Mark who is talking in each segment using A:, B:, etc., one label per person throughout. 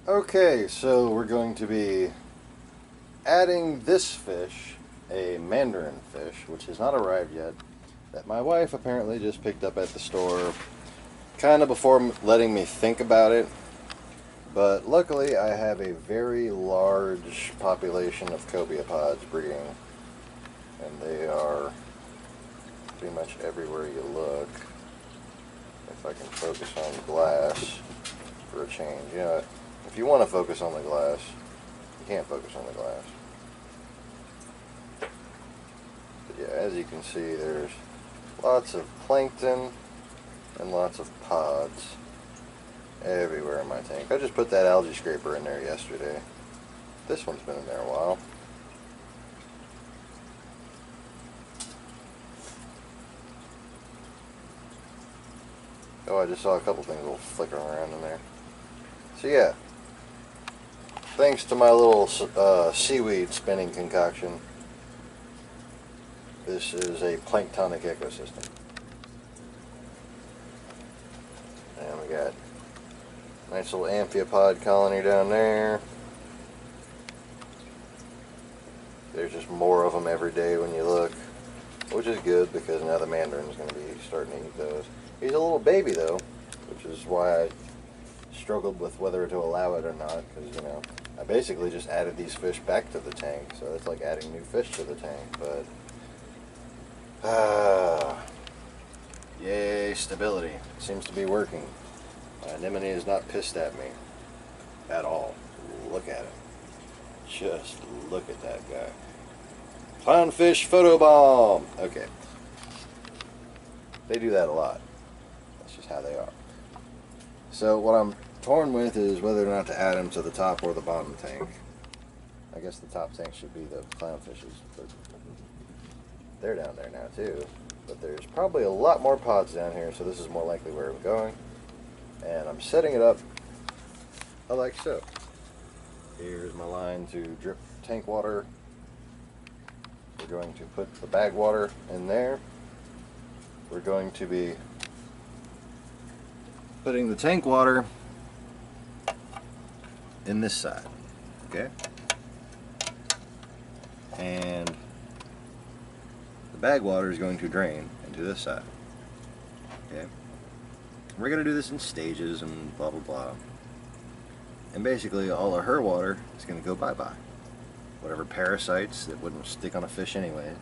A: Okay, so we're going to be adding this fish, a mandarin fish, which has not arrived yet, that my wife apparently just picked up at the store kind of before letting me think about it. But luckily I have a very large population of copepods breeding, and they are pretty much everywhere you look. If I can focus on glass for a change. You know, if you want to focus on the glass, you can't focus on the glass. But yeah, as you can see, there's lots of plankton and lots of pods everywhere in my tank. I just put that algae scraper in there yesterday. This one's been in there a while. Oh, I just saw a couple things little flickering around in there. So yeah, thanks to my little seaweed spinning concoction, this is a planktonic ecosystem. And we got a nice little amphipod colony down there. There's just more of them every day when you look, which is good because now the mandarin's going to be starting to eat those. He's a little baby though, which is why I struggled with whether to allow it or not, because, you know, I basically just added these fish back to the tank, so it's like adding new fish to the tank. But yay, stability. It seems to be working. My anemone is not pissed at me at all. Look at it. Just look at that guy. Clownfish photobomb. Okay. They do that a lot. That's just how they are. So what I'm torn with is whether or not to add them to the top or the bottom tank. I guess the top tank should be the clownfishes, but they're down there now too. But there's probably a lot more pods down here, so this is more likely where I'm going. And I'm setting it up like so. Here's my line to drip tank water. We're going to put the bag water in there. We're going to be putting the tank water in this side, okay? And the bag water is going to drain into this side, okay? We're going to do this in stages and blah blah blah. And basically all of her water is going to go bye-bye. Whatever parasites that wouldn't stick on a fish anyways,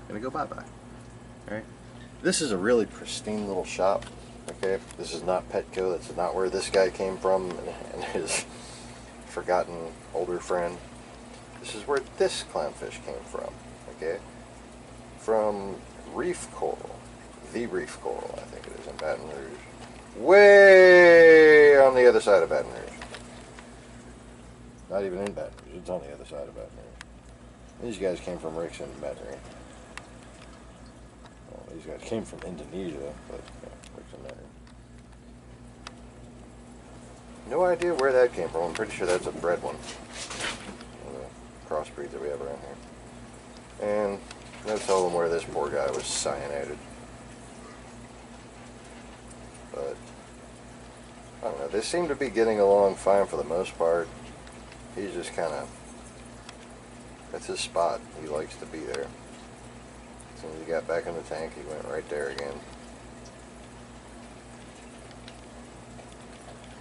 A: going to go bye-bye. Alright? This is a really pristine little shop. Okay, this is not Petco. That's not where this guy came from and his forgotten older friend. This is where this clownfish came from. Okay, from reef coral, the reef coral, I think it is, in Baton Rouge, way on the other side of Baton Rouge. Not even in Baton Rouge. It's on the other side of Baton Rouge. These guys came from Rickson, Baton Rouge. Well, these guys came from Indonesia, but yeah. No idea where that came from. I'm pretty sure that's a bred one. One of the crossbreeds that we have around here. And no telling where this poor guy was cyanated. But I don't know. They seem to be getting along fine for the most part. He's just kind of, that's his spot. He likes to be there. As soon as he got back in the tank, he went right there again.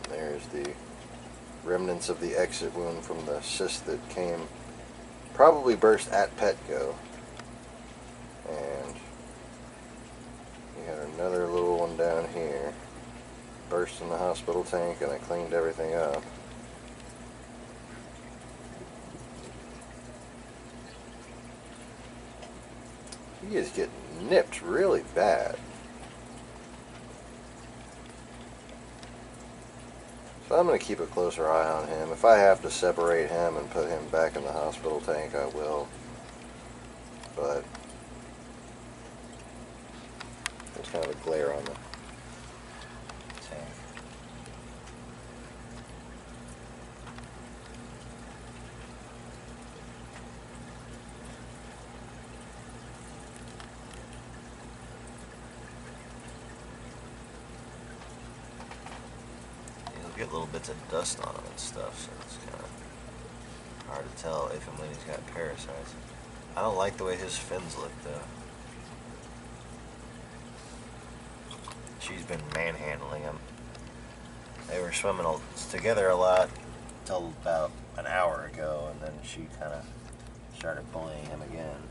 A: There's the remnants of the exit wound from the cyst that came, probably burst at Petco. And we had another little one down here, burst in the hospital tank, and I cleaned everything up. He is getting nipped really bad. So I'm going to keep a closer eye on him. If I have to separate him and put him back in the hospital tank, I will. But there's kind of a glare on the tank. get little bits of dust on him and stuff, so it's kind of hard to tell if and when he's got parasites. I don't like the way his fins look, though. She's been manhandling him. They were swimming together a lot until about an hour ago, and then she kind of started bullying him again.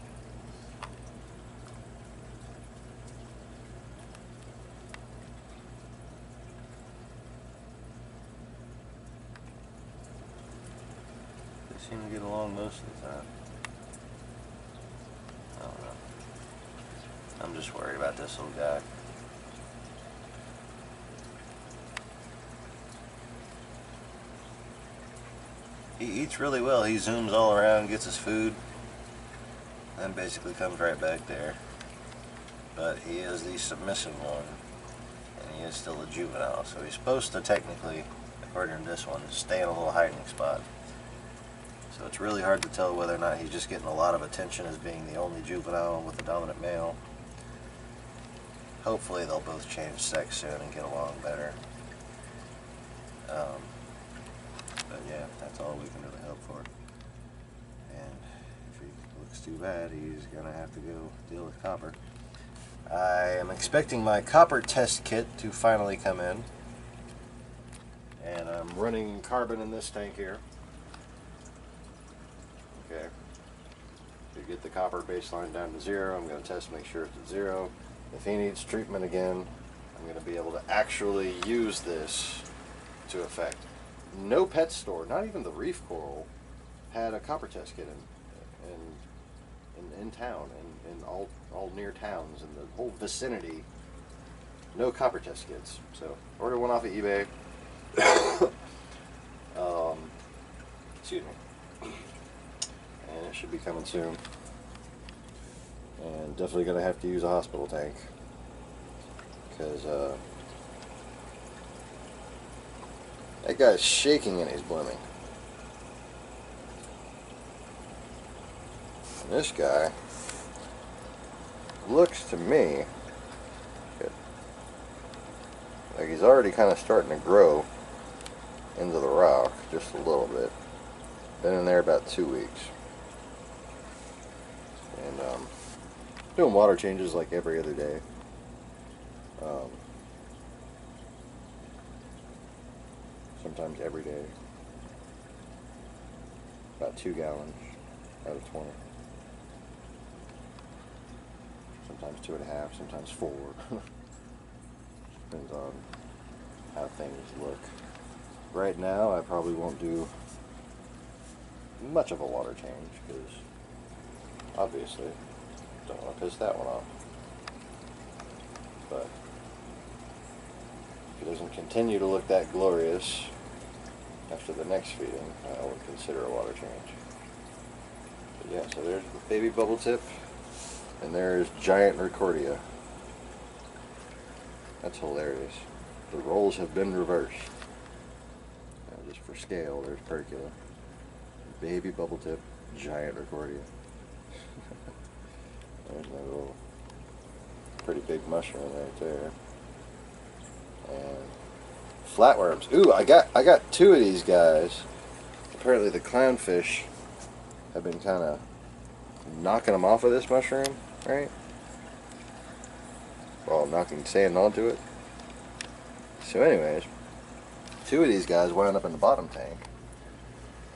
A: They seem to get along most of the time. I don't know. I'm just worried about this little guy. He eats really well. He zooms all around, gets his food, and basically comes right back there. But he is the submissive one, and he is still a juvenile, so he's supposed to technically, according to this one, stay in a little hiding spot. So it's really hard to tell whether or not he's just getting a lot of attention as being the only juvenile with the dominant male. Hopefully they'll both change sex soon and get along better. But yeah, that's all we can really hope for. And if he looks too bad, he's gonna have to go deal with copper. I am expecting my copper test kit to finally come in. And I'm running carbon in this tank here. Okay. To get the copper baseline down to 0, I'm going to test to make sure it's at 0. If he needs treatment again, I'm going to be able to actually use this to effect. No pet store, not even the reef coral, had a copper test kit in town, in all near towns, in the whole vicinity. No copper test kits. So ordered one off of eBay. Excuse me. And it should be coming soon. And definitely gonna have to use a hospital tank, because that guy's shaking and he's blooming. And this guy looks to me like he's already kind of starting to grow into the rock just a little bit. Been in there about 2 weeks. And doing water changes like every other day. Sometimes every day. About 2 gallons out of 20. Sometimes 2.5, sometimes 4. Depends on how things look. Right now, I probably won't do much of a water change, because obviously don't want to piss that one off. But if it doesn't continue to look that glorious after the next feeding, I would consider a water change. But yeah, so there's the baby bubble tip, and there's giant Recordia. That's hilarious. The roles have been reversed. Just for scale, there's Percula. Baby bubble tip, giant Recordia. There's my little pretty big mushroom right there. And flatworms. Ooh, I got 2 of these guys. Apparently the clownfish have been kind of knocking them off of this mushroom, right? Well, knocking sand onto it. So anyways, 2 of these guys wound up in the bottom tank,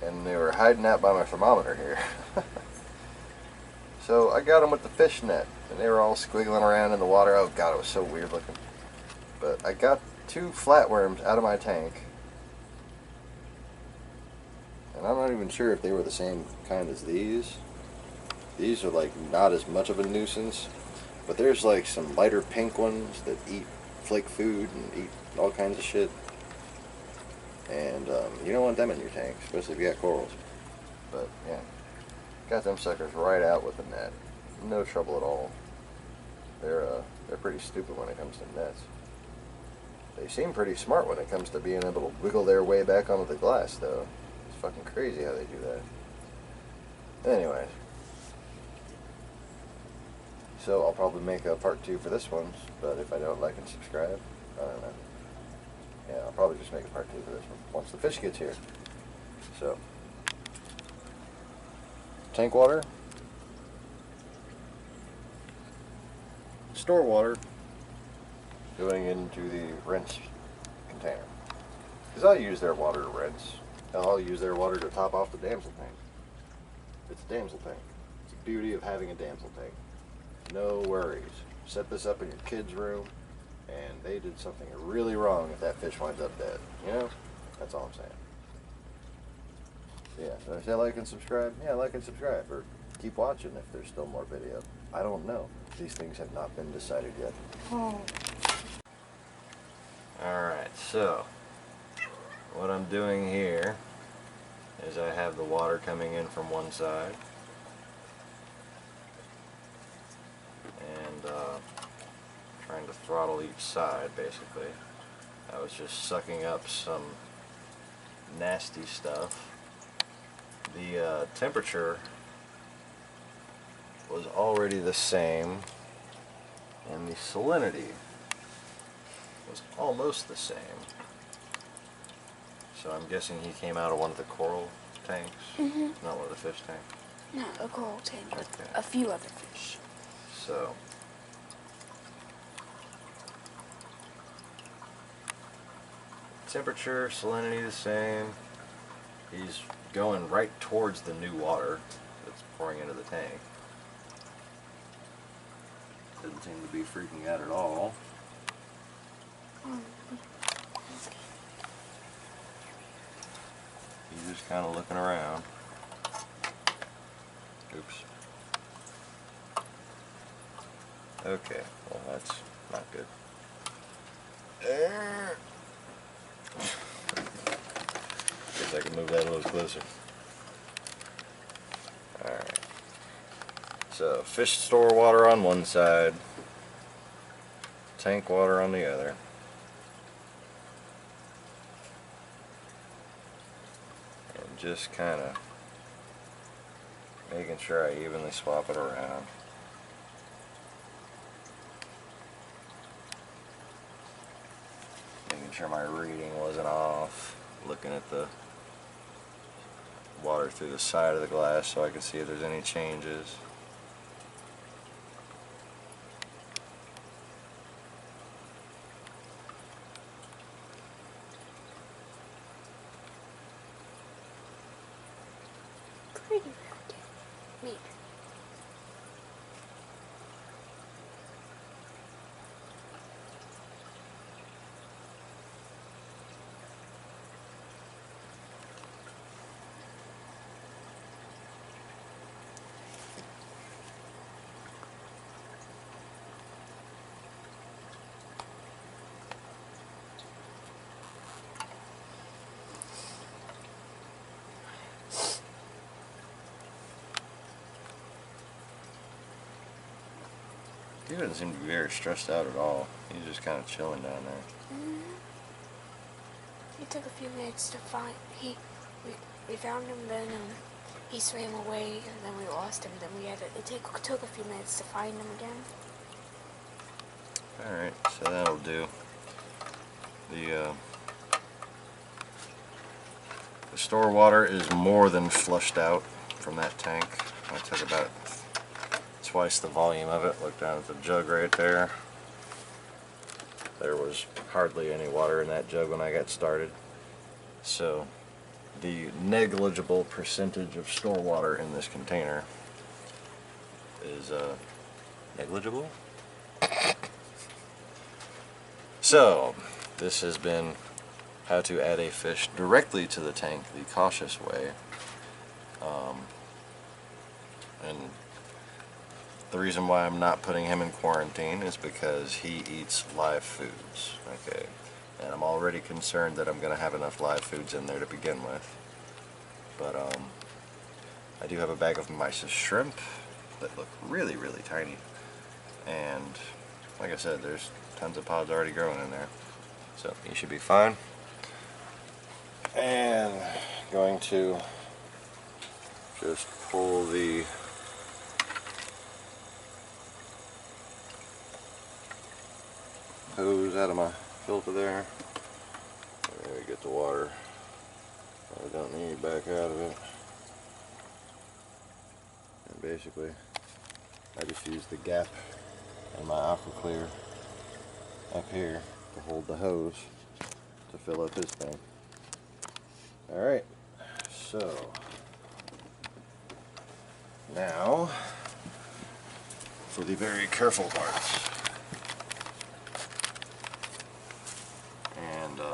A: and they were hiding out by my thermometer here. So I got them with the fish net, and they were all squiggling around in the water. Oh god, it was so weird looking. But I got 2 flatworms out of my tank, and I'm not even sure if they were the same kind as these. These are like not as much of a nuisance, but there's like some lighter pink ones that eat flake food and eat all kinds of shit. And you don't want them in your tank, especially if you got corals. But yeah, got them suckers right out with the net. No trouble at all. They're pretty stupid when it comes to nets. They seem pretty smart when it comes to being able to wiggle their way back onto the glass, though. It's fucking crazy how they do that. Anyways, so I'll probably make a part 2 for this one, but if I don't, like and subscribe. I don't know. Yeah, I'll probably just make a part 2 for this one once the fish gets here. So, tank water, store water, going into the rinse container. Because I'll use their water to rinse, and I'll use their water to top off the damsel tank. It's a damsel tank. It's the beauty of having a damsel tank. No worries. Set this up in your kid's room, and they did something really wrong if that fish winds up dead. You know? That's all I'm saying. Yeah, did I say like and subscribe? Yeah, like and subscribe, or keep watching if there's still more video. I don't know. These things have not been decided yet. Oh. Alright, so what I'm doing here is I have the water coming in from one side and trying to throttle each side basically. I was just sucking up some nasty stuff. The temperature was already the same and the salinity was almost the same. So I'm guessing he came out of one of the coral tanks, not one of the fish tanks.
B: No, a coral tank with
A: Okay.
B: a few other fish.
A: So temperature, salinity the same. He's going right towards the new water that's pouring into the tank. Doesn't seem to be freaking out at all. He's just kind of looking around. Oops. Okay, well that's not good. Guess I can move that a little closer. Alright. So, fish store water on one side, tank water on the other. And just kind of making sure I evenly swap it around. Making sure my reading wasn't off. Looking at the water through the side of the glass so I can see if there's any changes.
B: Pretty good. Maybe.
A: He doesn't seem to be very stressed out at all. He's just kind of chilling down there.
B: It took a few minutes to find. We found him, then he swam away, and then we lost him. Then we had to. It took a few minutes to find him again.
A: All right, so that'll do. The store water is more than flushed out from that tank. I took about twice the volume of it. Look down at the jug right there. There was hardly any water in that jug when I got started. So the negligible percentage of store water in this container is negligible. So this has been how to add a fish directly to the tank the cautious way. And the reason why I'm not putting him in quarantine is because he eats live foods, okay? And I'm already concerned that I'm going to have enough live foods in there to begin with. But I do have a bag of mysis shrimp that look really, really tiny. And like I said, there's tons of pods already growing in there. So he should be fine. And going to just pull the hose out of my filter there. There we get the water. I don't need back out of it. And basically, I just use the gap in my aqua clear up here to hold the hose to fill up this thing. Alright, so now for the very careful parts. And going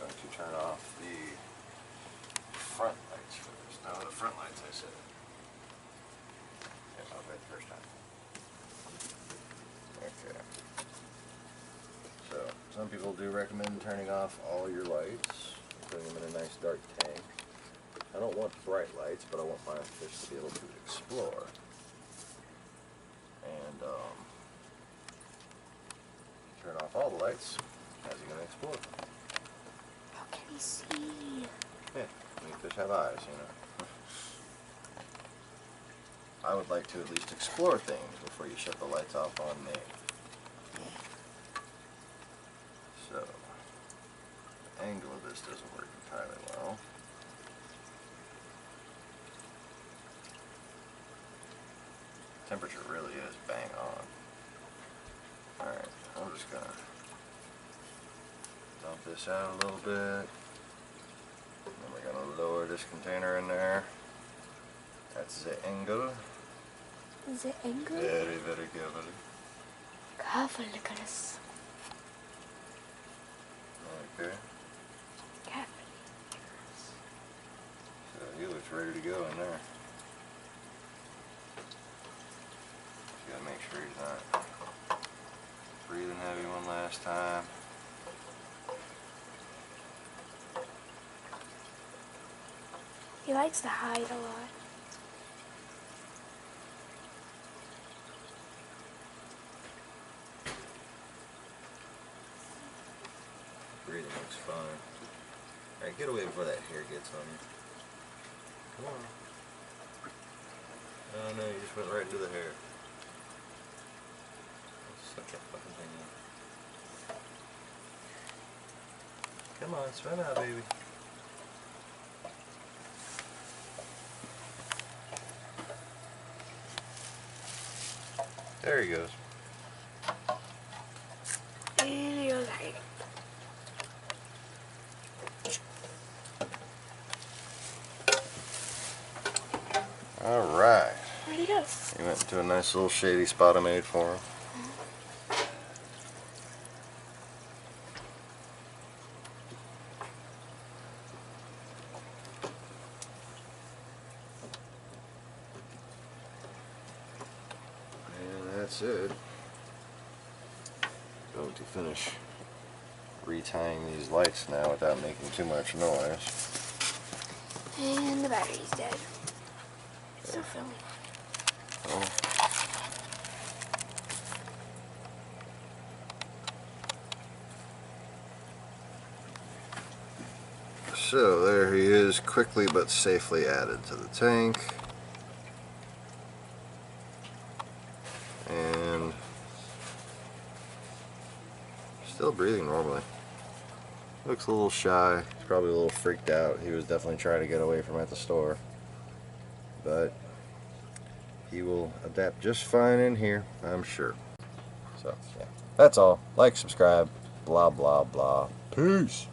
A: to turn off the front lights first. No, the front lights I said. Yes, I'll do it the first time. Okay. So, some people do recommend turning off all your lights, putting them in a nice dark tank. I don't want bright lights, but I want my fish to be able to explore. And turn off all the lights, how's he going to explore?
B: How can he see?
A: Yeah, I mean, fish have eyes, you know. I would like to at least explore things before you shut the lights off on me. So, the angle of this doesn't work entirely well. Temperature really is bang on. Alright, I'm just gonna dump this out a little bit. Then we're gonna lower this container in there. That's the angle.
B: The angle?
A: Very, very carefully.
B: Careful, Nicholas.
A: Okay.
B: Careful.
A: So he looks ready to go in there. Just gotta make sure he's not breathing heavy one last time.
B: He likes to hide a lot.
A: Breathing looks fine. Alright, get away before that hair gets on you. Come on. Oh no, you just went right into the hair. Suck that fucking thing in. Come on, swim out, baby. There he goes.
B: And he goes hiding.
A: Alright.
B: Where'd he go?
A: He went into a nice little shady spot I made for him. And that's it. Going to finish retying these lights now without making too much noise.
B: And the battery's dead. Still filming.
A: Oh. So there he is, quickly but safely added to the tank. And still breathing normally. Looks a little shy. He's probably a little freaked out. He was definitely trying to get away from at the store. But he will adapt just fine in here, I'm sure. So, yeah. That's all. Like, subscribe, blah, blah, blah. Peace.